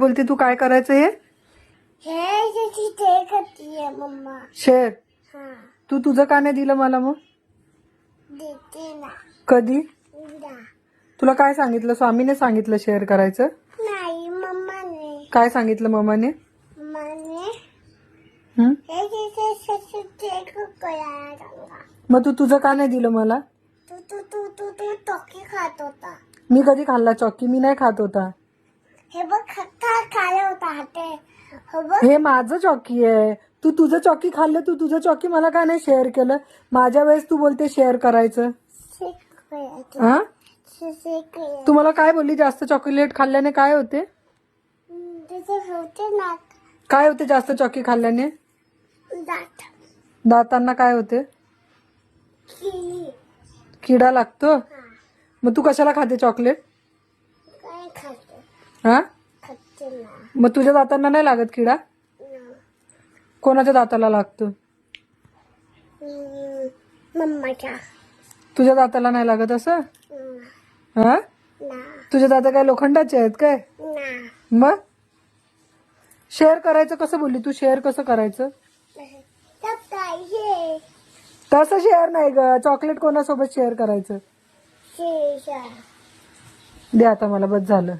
बोलते तू काय करायचं हे करतीये मम्मा. शेअर हा तू तुझं का नाही दिलं मला मग देते ना. कधी उद्या. तुला काय सांगितलं स्वामीने सांगितलं शेअर करायचं नाही मम्माने. काय सांगितलं मम्माने मम्माने हं? हे करायला सांगा. मग तू तुझं का नाही दिलं मला तू तू तू तू तू टोकी खात होता. मी कधी खाल्ला चॉकी मी नाही खात होता हे बघ खायला होता हाते. हो बघ हे माझं चॉकी आहे तू तुझं चॉकी खाल्लं तू तुझं चॉकी मला का नाही शेअर केलं माझ्या वेळेस तू बोलते शेअर करायचं हा तू मला काय बोलली जास्त चॉकलेट खाल्ल्याने काय होते होते ना काय होते जास्त चॉकी खाल्ल्याने दात दातांना काय होते किली. किडा लागतो हा मग तू कशाला खाते चॉकलेट काय खाते हा खाते ना. मग तुझ्या दातांना नाही लागत किडा कोणाच्या दाताला लागतो मम्माच्या. तुझ्या दाताला नाही लागत असं हा ना तुझे दाता काय लोखंडाचे आहेत काय ना मग शेअर करायचं कसं बोलली तू शेअर कसं करायचं सब पाहिजे. तसं शेअर नाही ग चॉकलेट कोणासोबत शेअर करायचं शेषा. दे आता मला बस झालं